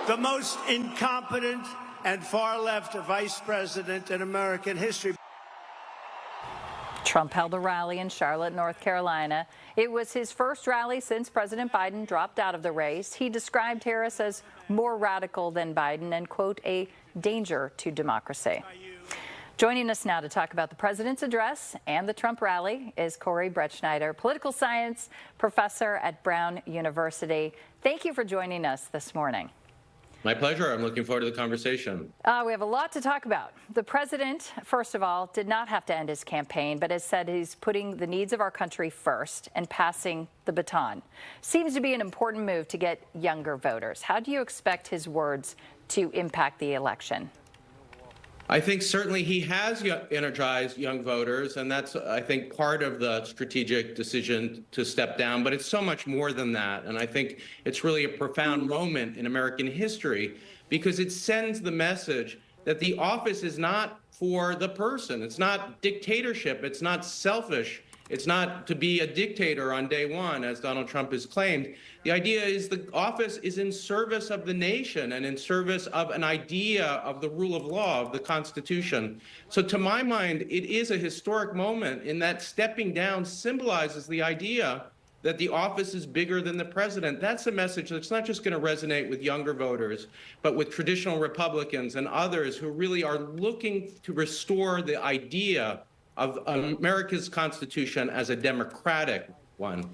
the most incompetent and far-left vice president in American history. Trump held a rally in Charlotte, North Carolina. It was his first rally since President Biden dropped out of the race. He described Harris as more radical than Biden and, quote, a danger to democracy. Joining us now to talk about the president's address and the Trump rally is Corey Brettschneider, political science professor at Brown University. Thank you for joining us this morning. My pleasure. I'm looking forward to the conversation. We have a lot to talk about. The president, first of all, did not have to end his campaign, but has said he's putting the needs of our country first and passing the baton. Seems to be an important move to get younger voters. How do you expect his words to impact the election? I think certainly he has energized young voters, and that's, I think, part of the strategic decision to step down. But it's so much more than that. And I think it's really a profound moment in American history because it sends the message that the office is not for the person. It's not dictatorship. It's not selfish. It's not to be a dictator on day one, as Donald Trump has claimed. The idea is the office is in service of the nation and in service of an idea of the rule of law, of the Constitution. So to my mind, it is a historic moment in that stepping down symbolizes the idea that the office is bigger than the president. That's a message that's not just going to resonate with younger voters, but with traditional Republicans and others who really are looking to restore the idea of America's Constitution as a democratic one.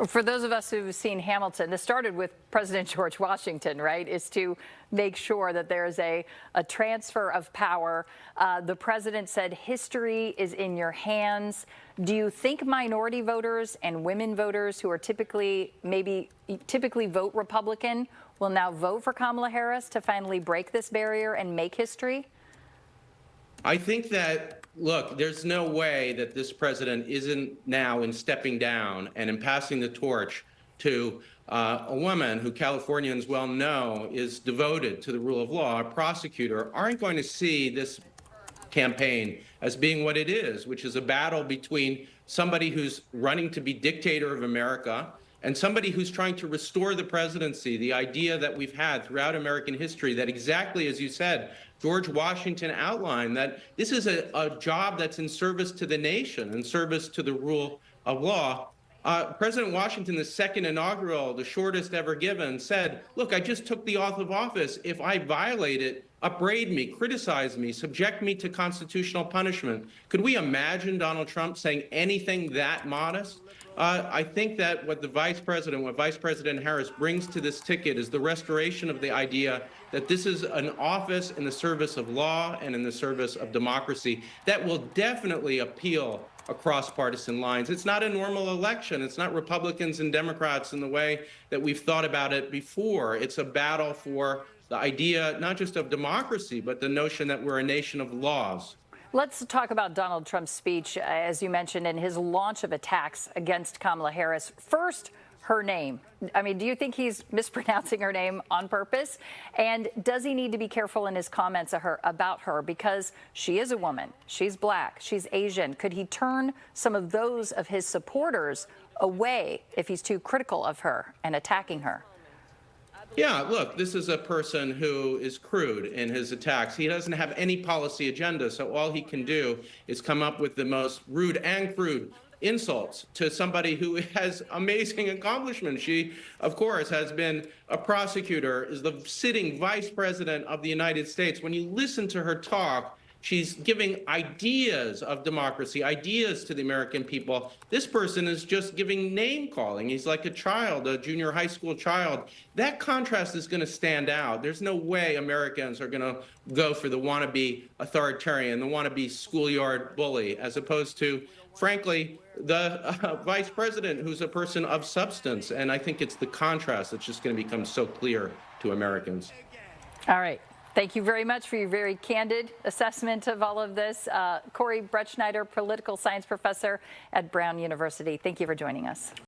For those of us who've seen Hamilton, this started with President George Washington, right, is to make sure that there's a transfer of power. The president said history is in your hands. Do you think minority voters and women voters who are typically vote Republican will now vote for Kamala Harris to finally break this barrier and make history? I think that, look, there's no way that this president isn't now in stepping down and in passing the torch to a woman who Californians well know is devoted to the rule of law, a prosecutor, aren't going to see this campaign as being what it is, which is a battle between somebody who's running to be dictator of America and somebody who's trying to restore the presidency, the idea that we've had throughout American history that exactly as you said, George Washington outlined, that this is a job that's in service to the nation, in service to the rule of law. President Washington, the second inaugural, the shortest ever given, said, look, I just took the oath of office. If I violate it, upbraid me, criticize me, subject me to constitutional punishment. Could we imagine Donald Trump saying anything that modest? I think that what Vice President Harris brings to this ticket is the restoration of the idea that this is an office in the service of law and in the service of democracy that will definitely appeal across partisan lines. It's not a normal election. It's not Republicans and Democrats in the way that we've thought about it before. It's a battle for the idea not just of democracy, but the notion that we're a nation of laws. Let's talk about Donald Trump's speech, as you mentioned, and his launch of attacks against Kamala Harris. First, her name. I mean, do you think he's mispronouncing her name on purpose? And does he need to be careful in his comments about her because she is a woman, she's black, she's Asian? Could he turn some of those of his supporters away if he's too critical of her and attacking her? Yeah, look, this is a person who is crude in his attacks. He doesn't have any policy agenda, so all he can do is come up with the most rude and crude insults to somebody who has amazing accomplishments. She, of course, has been a prosecutor, is the sitting vice president of the United States. When you listen to her talk, she's giving ideas of democracy, ideas to the American people. This person is just giving name calling. He's like a child, a junior high school child. That contrast is going to stand out. There's no way Americans are going to go for the wannabe authoritarian, the wannabe schoolyard bully, as opposed to, frankly, the vice president who's a person of substance. And I think it's the contrast that's just going to become so clear to Americans. All right. Thank you very much for your very candid assessment of all of this. Corey Brettschneider, political science professor at Brown University. Thank you for joining us.